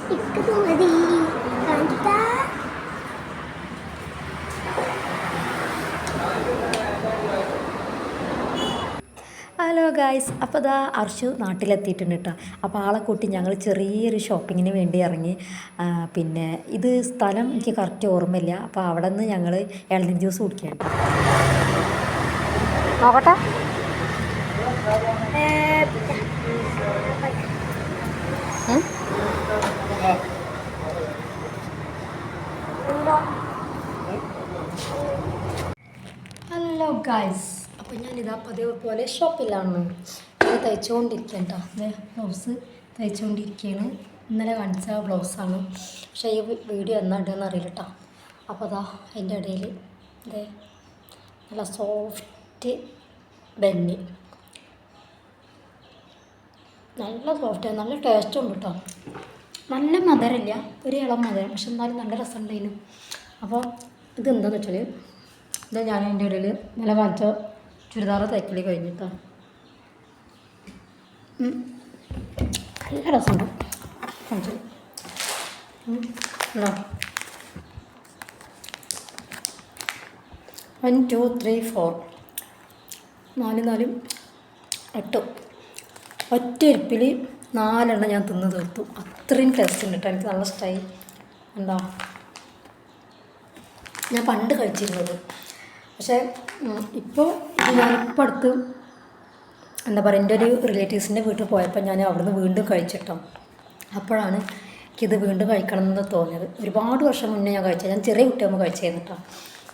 Hello guys, അപ്പോൾ ഇതാ അർഷു നാട്ടിലെത്തിയിട്ടുണ്ട് കേട്ടോ. അപ്പോൾ ആളെ കൂട്ടി ഞങ്ങൾ ചെറിയൊരു ഷോപ്പിങ്ങിന് വേണ്ടി ഇറങ്ങി. പിന്നെ ഇത് സ്ഥലം എനിക്ക് കറക്റ്റ് ഓർമ്മയില്ല. അപ്പോൾ അവിടെ നിന്ന് ഞങ്ങൾ ഇളനീർ ജ്യൂസ് കുടിക്കാം കേട്ടോ. നോക്കട്ടെ. ഹലോ ഗായ്സ്, അപ്പോൾ ഞാനിതാ പതിപോലെ ഷോപ്പിലാണ് തയ്ച്ചുകൊണ്ടിരിക്കുകയാണ് കേട്ടോ. അതെ, ബ്ലൗസ് തയ്ച്ചുകൊണ്ടിരിക്കുകയാണ്. ഇന്നലെ കാണിച്ച ബ്ലൗസാണ്, പക്ഷേ ഈ വീഡിയോ എന്നാ ഇടുകയെന്ന് അറിയില്ല കേട്ടോ. അപ്പോൾ അതാ അതിൻ്റെ ഇടയിൽ അതെ നല്ല സോഫ്റ്റ് ബന്നി, നല്ല സോഫ്റ്റ്, നല്ല ടേസ്റ്റും ഉണ്ട് കേട്ടോ. നല്ല മധുരമില്ല, ഒരു ഇളം മധുരം, പക്ഷെ എന്നാലും നല്ല രസം ഉണ്ടായിരുന്നു. അപ്പോൾ ഇതെന്താണെന്ന് വെച്ചാൽ ഇത് ഞാൻ അതിൻ്റെ ഇടയിൽ നല്ല വാങ്ങിച്ച ചുരിദാർ തയ്ക്കൽ കഴിഞ്ഞിട്ടാണ്. നല്ല രസമുണ്ട്. കാണിച്ചു 1 2 3 4 4 8 ഒറ്റ ഇരിപ്പിൽ 4 ഞാൻ തിന്ന് തീർത്തു. അത്രയും ടേസ്റ്റ് ഉണ്ട് കേട്ടോ. എനിക്ക് നല്ല ഇഷ്ടമായി. എന്താ ഞാൻ പണ്ട് കഴിച്ചിരുന്നത്, പക്ഷേ ഇപ്പോൾ ഞാനിപ്പോൾ അടുത്ത് എന്താ പറയുക, എൻ്റെ ഒരു റിലേറ്റീവ്സിൻ്റെ വീട്ടിൽ പോയപ്പോൾ ഞാൻ അവിടുന്ന് വീണ്ടും കഴിച്ചിട്ടോ. അപ്പോഴാണ് എനിക്കിത് വീണ്ടും കഴിക്കണം എന്ന് തോന്നിയത്. ഒരുപാട് വർഷം മുന്നേ ഞാൻ കഴിച്ചത്, ഞാൻ ചെറിയ കുട്ടിയാകുമ്പോൾ കഴിച്ചായിരുന്നു കേട്ടോ.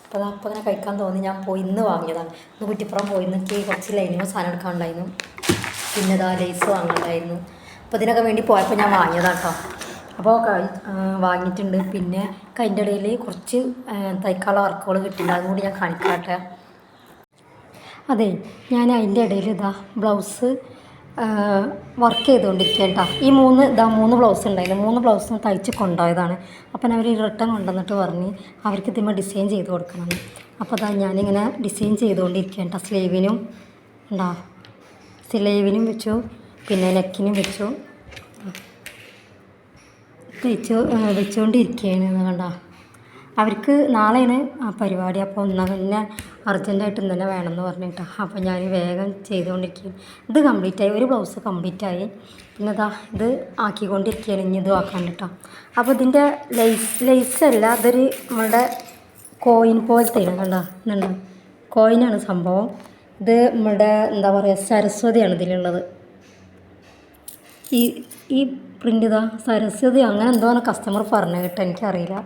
അപ്പോൾ അപ്പോൾ അങ്ങനെ കഴിക്കാൻ തോന്നി. ഞാൻ പോയി ഇന്ന് വാങ്ങിയതാണ്. ഇന്ന് കുറ്റിപ്പുറം പോയി എനിക്ക് കുറച്ച് ലൈനിങ്ങോ സാധനം എടുക്കാനുണ്ടായിരുന്നു, പിന്നെ ഇതാ ലേസ് വാങ്ങാനുണ്ടായിരുന്നു. അപ്പോൾ ഇതിനൊക്കെ വേണ്ടി പോയപ്പോൾ ഞാൻ വാങ്ങിയതാണ് കേട്ടോ. അപ്പോൾ വാങ്ങിയിട്ടുണ്ട്. പിന്നെ അതിൻ്റെ ഇടയിൽ കുറച്ച് തൈക്കാനുള്ള വർക്കുകൾ കിട്ടിയിട്ടുണ്ട്, അതും കൂടി ഞാൻ കാണിക്കാട്ടെ. അതെ, ഞാൻ അതിൻ്റെ ഇടയിൽ ഇതാ ബ്ലൗസ് വർക്ക് ചെയ്തുകൊണ്ടിരിക്കുക കേട്ടോ. ഈ 3 ബ്ലൗസ് ഉണ്ടായിരുന്നു. 3 ബ്ലൗസും തയ്ച്ച് കൊണ്ടുപോയതാണ്. അപ്പം അവർ റിട്ടേൺ കൊണ്ടുവന്നിട്ട് പറഞ്ഞ് അവർക്ക് ഇതിന്മേൽ ഡിസൈൻ ചെയ്ത് കൊടുക്കണം. അപ്പോൾ അതാ ഞാനിങ്ങനെ ഡിസൈൻ ചെയ്തുകൊണ്ടിരിക്കുക കേട്ടോ. സ്ലീവിനും എന്താ സ്ലീവിനും വെച്ചു, പിന്നെ നെക്കിനും വെച്ചു, വെച്ചുകൊണ്ടിരിക്കുകയാണ്. കണ്ട, അവർക്ക് നാളെയാണ് ആ പരിപാടി. അപ്പോൾ തന്നെ അർജൻറ്റായിട്ട് ഇന്നലെ വേണമെന്ന് പറഞ്ഞിട്ടാ. അപ്പോൾ ഞാൻ വേഗം ചെയ്തുകൊണ്ടിരിക്കുകയും ഇത് കംപ്ലീറ്റായി. ഒരു ബ്ലൗസ് കംപ്ലീറ്റായി. പിന്നെ ഇതാ ഇത് ആക്കിക്കൊണ്ടിരിക്കുകയാണ്. ഇനി ഇതും ആക്കാണ്ടിട്ടോ. അപ്പോൾ ഇതിൻ്റെ ലേസല്ല, അതൊരു നമ്മളുടെ കോയിൻ പോലത്തെയാണ്. കണ്ടോ, ഇതുണ്ട്, കോയിനാണ് സംഭവം. ഇത് നമ്മളുടെ എന്താ പറയുക, സരസ്വതിയാണ് ഇതിലുള്ളത്. ഈ പ്രിൻ്റ് ഇതാ സരസ്വതി അങ്ങനെ എന്തോന്ന് കസ്റ്റമർ പറഞ്ഞു കേട്ടോ, എനിക്കറിയില്ല.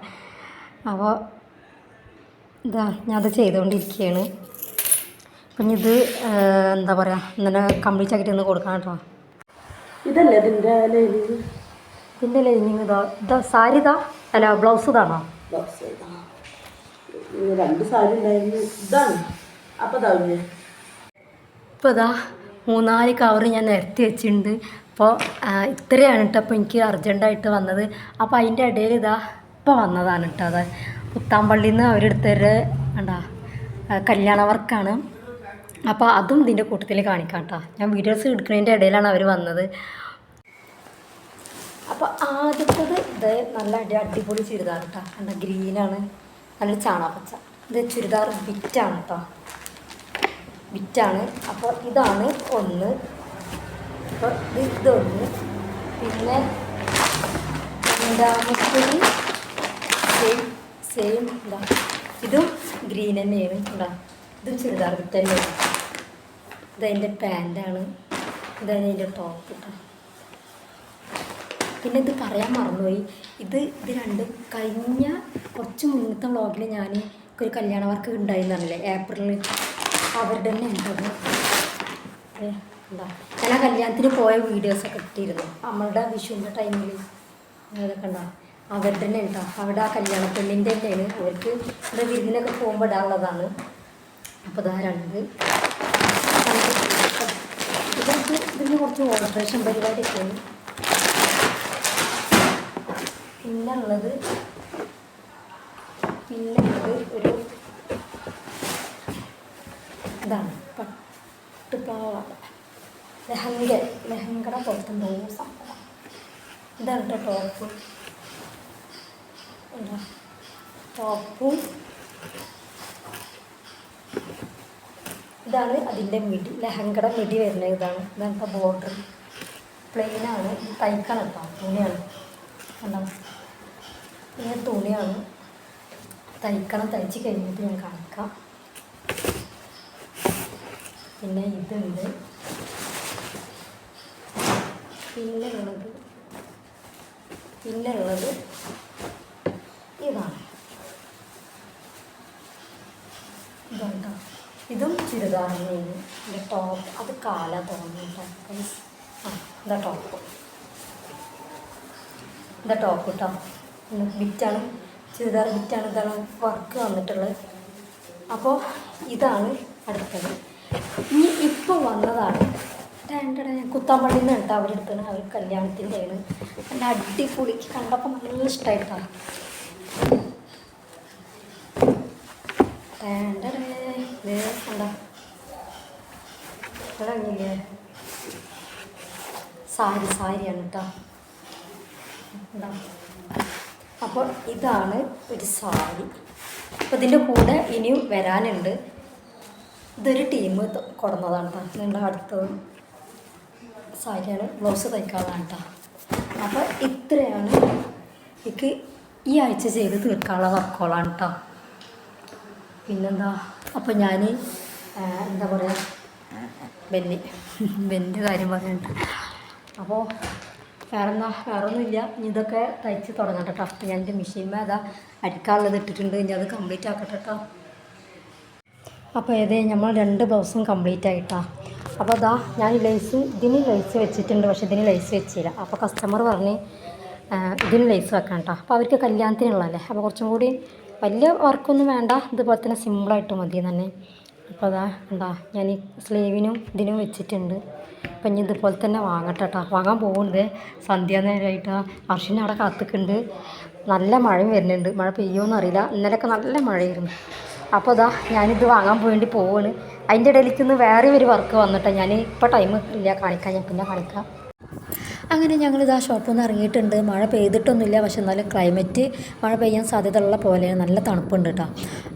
അപ്പോൾ ഇതാ ഞാനത് ചെയ്തുകൊണ്ടിരിക്കുകയാണ്. അപ്പം ഇത് എന്താ പറയുക, ഇങ്ങനെ കംപ്ലീറ്റ് ആക്കിയിട്ട് ഒന്ന് കൊടുക്കണം കേട്ടോ. ഇതല്ലേ ഇതിൻ്റെ ലൈനിങ് ഇതാ സാരി ഇതാ അല്ല ബ്ലൗസ് ഇതാണോ? ബ്ലൗസ് 2 സാരി ഉണ്ടായിരുന്നു. ഇതാണ്. അപ്പോൾ ഇതാവില്ലേ, ഇപ്പോൾ ഇതാ 3-4 കവർ ഞാൻ നിരത്തി വെച്ചിട്ടുണ്ട്. അപ്പോൾ ഇത്രയാണ് കേട്ടോ. അപ്പോൾ എനിക്ക് അർജൻറ്റായിട്ട് വന്നത്. അപ്പോൾ അതിൻ്റെ ഇടയിൽ ഇതാ ഇപ്പോൾ വന്നതാണ് കേട്ടോ. അത് പുത്താമ്പള്ളിയിൽ നിന്ന് അവരെടുത്തൊരു എന്താ കല്യാണ വർക്കാണ്. അപ്പോൾ അതും ഇതിൻ്റെ കൂട്ടത്തിൽ കാണിക്കാം കേട്ടോ. ഞാൻ വീഡിയോസ് എടുക്കുന്നതിൻ്റെ ഇടയിലാണ് അവർ വന്നത്. അപ്പോൾ ആദ്യത്തത് ഇത് നല്ല അടിപൊളി ചുരിദാർ കേട്ടോ. എന്താ ഗ്രീനാണ്, നല്ല ചാണകപ്പച്ച. ഇത് ചുരിദാർ ബിറ്റാണ് കേട്ടോ, ബിറ്റാണ്. അപ്പോൾ ഇതാണ് ഒന്ന്. അപ്പോൾ ഇതൊന്ന്. പിന്നെ രണ്ടാമത്തേത് സെയിം എന്താ, ഇതും ഗ്രീൻ തന്നെയാണ് കേട്ടോ. ഇതും ചുരിദാർ ബിറ്റ് തന്നെയാണ്. ഇതതിൻ്റെ പാൻറ്റാണ്, ഇതാണ് അതിൻ്റെ ടോപ്പ് കേട്ടോ. പിന്നെ ഇത് പറയാൻ മറന്നുപോയി, ഇത് രണ്ടും കഴിഞ്ഞ കുറച്ച് മുന്നത്തെ വ്ളോഗിൽ ഞാൻ ഒരു കല്യാണ വർക്ക് ഉണ്ടായിരുന്നല്ലേ ഏപ്രിലിൽ, അവരുടെ തന്നെ ഉണ്ടത്. എന്താ ഞാൻ ആ കല്യാണത്തിന് പോയ വീഡിയോസൊക്കെ ഇട്ടിരുന്നു നമ്മളുടെ വിഷുവിൻ്റെ ടൈമിൽ. അതൊക്കെ ഉണ്ടാവും അവരുടെ തന്നെ ഉണ്ടോ. അവിടെ ആ കല്യാണ പെണ്ണിൻ്റെ തന്നെയാണ്. അവർക്ക് ഇവിടെ വിരുന്നിനൊക്കെ പോകുമ്പോൾ ഇടാനുള്ളതാണ്. അപ്പോൾ ഇതാ 2 ഇതൊക്കെ ഇതിന് കുറച്ച് ഓൾട്രേഷൻ പരിപാടിയൊക്കെയാണ്. പിന്നെ ഉള്ളത് ഒരു ഇതാണ് പട്ടുപാവാട, ലെഹങ്കട പോലത്തെ സംഭവം. ഇതാണ് കേട്ടോ ടോപ്പ്. എന്താ ടോപ്പും ഇതാണ് അതിൻ്റെ മിഡി, ലെഹങ്കയുടെ മിഡി വരുന്നത് ഇതാണ്. ഇതാണ് ബോർഡർ പ്ലെയിനാണ്. ഇത് തയ്ക്കണം കേട്ടോ, തുണിയാണ് കണ്ടോ, ഇങ്ങനെ തുണിയാണ് തയ്ക്കണം. തയ്ച്ച് കഴിഞ്ഞിട്ട് ഞാൻ കാണിക്കാം. പിന്നെ ഇതുണ്ട്, പിന്നെ ഉള്ളത് ഇതാണ്. ഇതുണ്ടോ, ഇതും ചുരിദാറിന്. ഇതിൻ്റെ ടോപ്പ് അത് കാല തോന്നുന്നുണ്ടോ. ഇതാ ടോപ്പ്, ഇതാ ടോപ്പ് കേട്ടോ. ബിറ്റാണ്, ചുരിദാർ ബിറ്റാണ്. ഇതാണ് വർക്ക് വന്നിട്ടുള്ളത്. അപ്പോൾ ഇതാണ് അടുത്തത്. ഇനി ഇപ്പോൾ വന്നതാണ് കുത്താമ്പള്ളിയിൽ നിന്ന് കേട്ടോ അവരെടുത്താണ്. അവർ കല്യാണത്തിൻ്റെയാണ്. നല്ല അടിപൊളി, കണ്ടപ്പോൾ നല്ല ഇഷ്ടമായിട്ടാണ്. കണ്ടോ ഇറങ്ങില്ലേ, സാരിയാണ് കേട്ടോ. എന്താ അപ്പോൾ ഇതാണ് ഒരു സാരി. അപ്പോൾ ഇതിൻ്റെ കൂടെ ഇനിയും വരാനുണ്ട്. ഇതൊരു ടീം കൊടുന്നതാണ് കേട്ടോ. നിങ്ങളുടെ അടുത്തത് സാരിയാണ്, ബ്ലൗസ് തയ്ക്കാതാണ് കേട്ടോ. അപ്പോൾ ഇത്രയാണ് എനിക്ക് ഈ ആഴ്ച ചെയ്ത് തീർക്കാനുള്ള വർക്കുകളാണ് കേട്ടോ. പിന്നെന്താ, അപ്പോൾ ഞാൻ എന്താ പറയുക, ബെന്നിൻ്റെ കാര്യം പറയുന്നുണ്ട്. അപ്പോൾ വേറൊന്നുമില്ല. ഇനി ഇതൊക്കെ തയ്ച്ച് തുടങ്ങട്ടെ കേട്ടോ. അപ്പോൾ ഞാൻ എൻ്റെ മെഷീൻമേ അതാ അടിക്കാനുള്ളത് ഇട്ടിട്ടുണ്ട്. ഇനി അത് കംപ്ലീറ്റ് ആക്കട്ടെ കേട്ടോ. അപ്പോൾ നമ്മൾ 2 ബ്ലൗസും കംപ്ലീറ്റ് ആയിട്ടാണ്. അപ്പോൾ അതാ ഞാൻ ഇതിന് ലേസ് വെച്ചിട്ടുണ്ട്, പക്ഷേ ഇതിന് ലേസ് വെച്ചില്ല. അപ്പോൾ കസ്റ്റമർ പറഞ്ഞ് ഇതിന് ലേസ് വെക്കണം കേട്ടോ. അപ്പോൾ അവർക്ക് കല്യാണത്തിനുള്ളതല്ലേ, അപ്പോൾ കുറച്ചും കൂടി വലിയ വർക്കൊന്നും വേണ്ട, ഇതുപോലെ തന്നെ സിമ്പിളായിട്ട് മതി തന്നെ. അപ്പോൾ അതാ എന്താ ഞാൻ ഈ സ്ലീവിനും ഇതിനും വെച്ചിട്ടുണ്ട്. അപ്പം ഇനി ഇതുപോലെ തന്നെ വാങ്ങട്ടെ കേട്ടോ. വാങ്ങാൻ പോകുന്നത് സന്ധ്യാനേരമായിട്ട് അർഷിനെ അവിടെ കാത്തിക്കുന്നുണ്ട്. നല്ല മഴയും വരുന്നുണ്ട്. മഴ പെയ്യുമെന്ന് അറിയില്ല. ഇന്നലെയൊക്കെ നല്ല മഴയായിരുന്നു. അപ്പോൾ അതാ ഞാനിത് വാങ്ങാൻ വേണ്ടി പോവാണ്. അതിൻ്റെ ഇടയിലേക്ക് വേറെ ഒരു വർക്ക് വന്നിട്ടാണ്. ഞാൻ ഇപ്പോൾ ടൈം ഇല്ല കാണിക്കാൻ, ഞാൻ പിന്നെ കാണിക്കാം. അങ്ങനെ ഞങ്ങളിതാ ഷോപ്പിൽ നിന്ന് ഇറങ്ങിയിട്ടുണ്ട്. മഴ പെയ്തിട്ടൊന്നുമില്ല, പക്ഷെ എന്നാലും ക്ലൈമറ്റ് മഴ പെയ്യാൻ സാധ്യതയുള്ള പോലെയാണ്. നല്ല തണുപ്പുണ്ട് കേട്ടോ.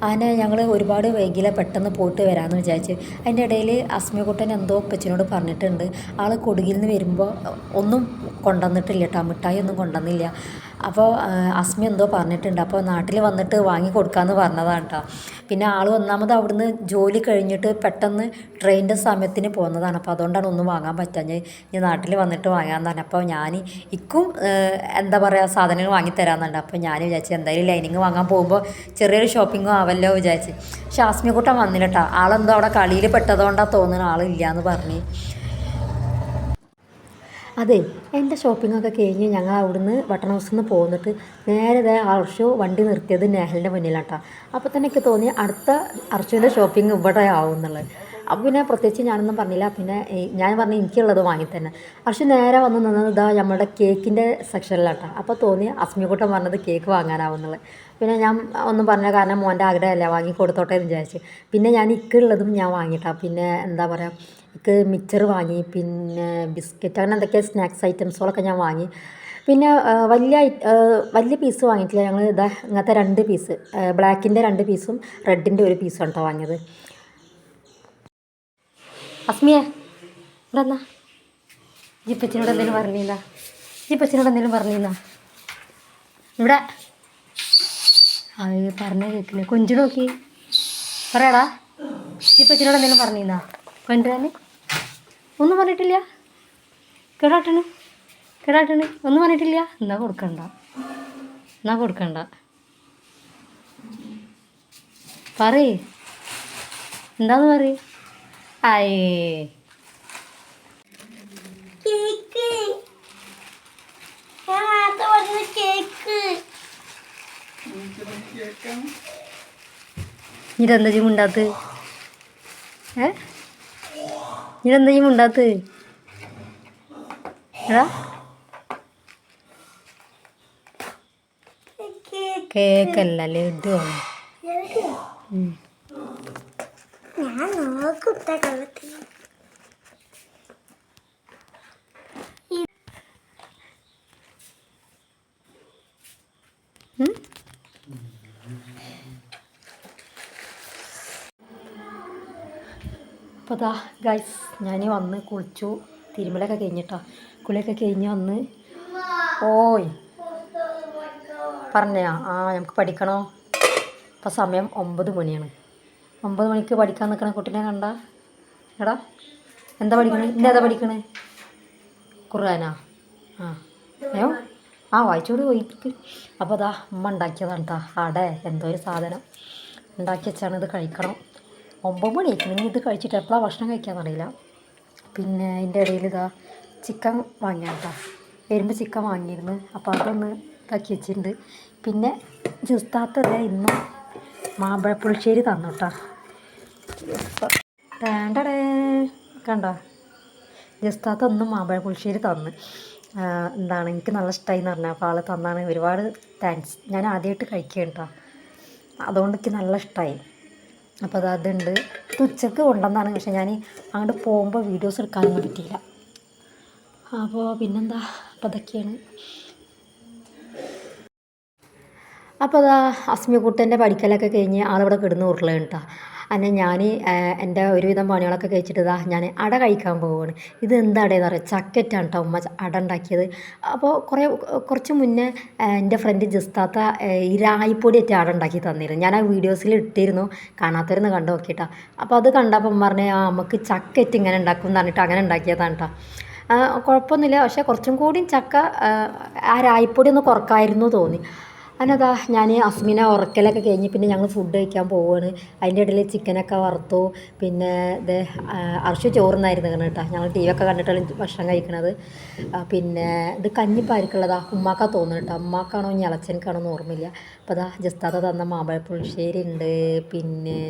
അങ്ങനെ ഞങ്ങൾ ഒരുപാട് വൈകില്ല, പെട്ടെന്ന് പോയിട്ട് വരാമെന്ന് വിചാരിച്ച്. അതിൻ്റെ ഇടയിൽ അസ്മികുട്ടൻ എന്തോ ഉപ്പച്ചിനോട് പറഞ്ഞിട്ടുണ്ട്. ആൾ കൊടുകിൽ നിന്ന് വരുമ്പോൾ ഒന്നും കൊണ്ടുവന്നിട്ടില്ല കേട്ടോ, മിഠായി ഒന്നും കൊണ്ടുവന്നില്ല. അപ്പോൾ അസ്മി എന്തോ പറഞ്ഞിട്ടുണ്ട്. അപ്പോൾ നാട്ടിൽ വന്നിട്ട് വാങ്ങി കൊടുക്കാമെന്ന് പറഞ്ഞതാണ് കേട്ടോ. പിന്നെ ആൾ ഒന്നാമത് അവിടുന്ന് ജോലി കഴിഞ്ഞിട്ട് പെട്ടെന്ന് ട്രെയിനിൻ്റെ സമയത്തിന് പോകുന്നതാണ്. അപ്പോൾ അതുകൊണ്ടാണ് ഒന്നും വാങ്ങാൻ പറ്റാഞ്ഞ്. ഇനി നാട്ടിൽ വന്നിട്ട് വാങ്ങാമെന്ന് പറഞ്ഞു. അപ്പോൾ ഞാൻ എന്താ പറയുക, സാധനങ്ങൾ വാങ്ങിത്തരാമെന്നുണ്ട്. അപ്പോൾ ഞാൻ വിചാരിച്ചു എന്തായാലും ലൈനിങ് വാങ്ങാൻ പോകുമ്പോൾ ചെറിയൊരു ഷോപ്പിങ്ങും ആവല്ലോ വിചാരിച്ച്. പക്ഷേ അസ്മിക്കുട്ടൻ വന്നില്ല കേട്ടോ. ആളെന്തോ അവിടെ കളിയിൽ പെട്ടതുകൊണ്ടാണ് തോന്നുന്നത് ആളില്ലയെന്ന് പറഞ്ഞ്. അതെ, എൻ്റെ ഷോപ്പിങ്ങൊക്കെ കഴിഞ്ഞ് ഞങ്ങൾ അവിടുന്ന് ബട്ടൺ ഹൗസിൽ നിന്ന് പോന്നിട്ട് നേരെ അർഷു വണ്ടി നിർത്തിയത് നെഹലിൻ്റെ മുന്നിലാട്ടോ. അപ്പോൾ തന്നെ എനിക്ക് തോന്നി അടുത്ത അർഷുവിൻ്റെ ഷോപ്പിംഗ് ഇവിടെ ആവും എന്നുള്ളത്. അപ്പോൾ പിന്നെ പ്രത്യേകിച്ച് ഞാനൊന്നും പറഞ്ഞില്ല. പിന്നെ ഞാൻ പറഞ്ഞു എനിക്കുള്ളത് വാങ്ങിത്തന്നെ. അർഷു നേരെ വന്ന് നിന്നത് ഇതാ നമ്മുടെ കേക്കിൻ്റെ സെക്ഷനിലാട്ടോ. അപ്പോൾ തോന്നി അസ്മിക്കുട്ടൻ പറഞ്ഞത് കേക്ക് വാങ്ങാനാവും എന്നുള്ളത്. പിന്നെ ഞാൻ ഒന്നും പറഞ്ഞ കാരണം മോൻ്റെ ആഗ്രഹമല്ല, വാങ്ങി കൊടുത്തോട്ടെ എന്ന് വിചാരിച്ച്. പിന്നെ ഞാൻ ഇക്കുള്ളതും ഞാൻ വാങ്ങിയിട്ടാണ്. പിന്നെ എന്താ പറയുക, എനിക്ക് മിച്ചർ വാങ്ങി, പിന്നെ ബിസ്ക്കറ്റ്, അങ്ങനെ എന്തൊക്കെ സ്നാക്സ് ഐറ്റംസുകളൊക്കെ ഞാൻ വാങ്ങി. പിന്നെ വലിയ പീസ് വാങ്ങിയിട്ടില്ല. ഞങ്ങൾ ഇതാ ഇങ്ങനത്തെ 2 പീസ്, ബ്ലാക്കിൻ്റെ 2 പീസും റെഡിൻ്റെ 1 പീസും കേട്ടോ വാങ്ങിയത്. അസ്മിയെ ഇവിടെ എന്നാ ജിപ്പച്ചിനോട് എന്തെങ്കിലും പറഞ്ഞിരുന്നാ ഇവിടെ അത് പറഞ്ഞ കേൾക്കില്ല. കൊഞ്ചു നോക്കി പറയാടാ, ജിപ്പച്ചിനോട് എന്തെങ്കിലും പറഞ്ഞിരുന്നാ കൊണ്ടുവരാൻ? ഒന്നും പറഞ്ഞിട്ടില്ല. കേടാട്ടണ് ഒന്നും പറഞ്ഞിട്ടില്ല. എന്നാ കൊടുക്കണ്ട പറയ്, എന്താന്ന് പറയ്. അയ്യേ ഇതെന്താ മുണ്ടാത്ത്? ഇതെന്താ മുണ്ടാത്ത്? എടാ കേക്കല്ല ലഡുവാണ്. അപ്പോൾ അതാ ഗൈസ് ഞാൻ വന്ന് കുളിച്ചു, തിരുമലൊക്കെ കഴിഞ്ഞിട്ടാ, കുളിയൊക്കെ കഴിഞ്ഞ് വന്ന്. ഓയ് പറഞ്ഞാ നമുക്ക് പഠിക്കണോ? ഇപ്പോൾ സമയം 9 മണിയാണ്. 9 മണിക്ക് പഠിക്കാൻ നിൽക്കണ കുട്ടീനെ കണ്ട എടാ, എന്താ പഠിക്കണേ? ഇന്നേതാ പഠിക്കണേ? ഖുർആനാ? ഏയോ വായിച്ചോട് പോയിക്ക്. അപ്പോൾ അതാ ഉമ്മ ഉണ്ടാക്കിയതാണ് കേട്ടോ അടേ എന്തോ ഒരു സാധനം ഉണ്ടാക്കി വെച്ചാണ്. ഇത് കഴിക്കണം. 9 മണിയായിരിക്കും. നിങ്ങൾ ഇത് കഴിച്ചിട്ട് എപ്പോഴാണ് ഭക്ഷണം കഴിക്കാമെന്നറിയില്ല. പിന്നെ അതിൻ്റെ ഇടയിൽ ഇതാ ചിക്കൻ വാങ്ങിയാ കേട്ടോ, വരുമ്പോൾ ചിക്കൻ വാങ്ങിയിരുന്നു. അപ്പോൾ അതൊന്ന് ഇതാക്കി വെച്ചിട്ടുണ്ട്. പിന്നെ ജുസ്താത്തത് ഇന്നും മാമ്പഴപ്പുളിശ്ശേരി തന്നു കേട്ടോ. വേണ്ടടേ കണ്ടോ, ജസ്താത്ത ഒന്നും മാമ്പഴപ്പുളിശ്ശേരി തന്ന്. എന്താണ് എനിക്ക് നല്ല ഇഷ്ടമായി എന്ന് പറഞ്ഞാൽ അപ്പോൾ ആൾ തന്നാണ്. ഒരുപാട് താങ്ക്സ്. ഞാൻ ആദ്യമായിട്ട് കഴിക്കുക കേട്ടോ, അതുകൊണ്ട് എനിക്ക് നല്ല ഇഷ്ടമായി. അപ്പോൾ അതുണ്ട്. ഇത് ഉച്ചക്ക് കൊണ്ടുവന്നാണ്, പക്ഷെ ഞാൻ അങ്ങോട്ട് പോകുമ്പോൾ വീഡിയോസ് എടുക്കാനൊന്നും പറ്റിയില്ല. അപ്പോൾ പിന്നെന്താ, അപ്പോൾ അതൊക്കെയാണ്. അപ്പോൾ അതാ അസ്മിക്കുട്ടൻ്റെ പഠിക്കലൊക്കെ കഴിഞ്ഞ് ആളിവിടെ കിടന്ന് ഉരുളയാണ് കേട്ടോ. അങ്ങനെ ഞാൻ എൻ്റെ ഒരുവിധം പണികളൊക്കെ കഴിച്ചിട്ട് ഇതാ ഞാൻ അട കഴിക്കാൻ പോവുകയാണ്. ഇത് എന്താ അടയെന്ന് പറയുക, ചക്കറ്റാണ് കേട്ടോ ഉമ്മ അട ഉണ്ടാക്കിയത്. അപ്പോൾ കുറച്ച് മുന്നേ എൻ്റെ ഫ്രണ്ട് ജസ്താത്ത ഈ രായിപ്പൊടി ഇട്ട് അട ഉണ്ടാക്കി തന്നിരുന്നു. ഞാൻ ആ വീഡിയോസിൽ ഇട്ടിരുന്നു, കാണാത്തവരൊന്ന് കണ്ടു നോക്കിയിട്ടാ. അപ്പോൾ അത് കണ്ടപ്പോൾ പറഞ്ഞ് നമുക്ക് ചക്കറ്റ് ഇങ്ങനെ ഉണ്ടാക്കും എന്ന് പറഞ്ഞിട്ട് അങ്ങനെ ഉണ്ടാക്കിയതാണ് കേട്ടോ. കുഴപ്പമൊന്നുമില്ല, പക്ഷേ കുറച്ചും കൂടി ചക്ക ആ രായിപ്പൊടി ഒന്ന് കുറക്കായിരുന്നു തോന്നി. അതിനതാ ഞാൻ അസ്മിനെ ഉറക്കലൊക്കെ കഴിഞ്ഞ് പിന്നെ ഞങ്ങൾ ഫുഡ് കഴിക്കാൻ പോവുകയാണ്. അതിൻ്റെ ഇടയിൽ ചിക്കനൊക്കെ വറുത്തു. പിന്നെ ഇത് അർഷു ചോറുന്നായിരുന്നു കേട്ടോ. ഞങ്ങൾ ടി വി ഒക്കെ കണ്ടിട്ടാണ് ഭക്ഷണം കഴിക്കണത്. പിന്നെ ഇത് കഞ്ഞിപ്പായിരിക്കുള്ളതാ ഉമ്മാക്കാ തോന്നുന്നു കേട്ടോ. ഉമ്മാക്കാണോ ഇനി ഇളച്ചനക്കാണോ എന്ന് ഓർമ്മയില്ല. അപ്പോൾ അതാ ജസ്താത്ത തന്ന മാമ്പഴപ്പുളിശ്ശേരി ഉണ്ട്. പിന്നെ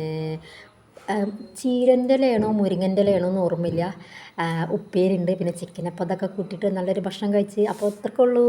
ചീരൻ്റെ ഇലയാണോ മുരിങ്ങൻ്റെ ഇലയാണോ എന്ന് ഓർമ്മയില്ല. ഉപ്പേരി ഉണ്ട്, പിന്നെ ചിക്കൻ. അപ്പോൾ അതൊക്കെ കൂട്ടിയിട്ട് നല്ലൊരു ഭക്ഷണം കഴിച്ച്. അപ്പോൾ അത്രയ്ക്കുള്ളൂ.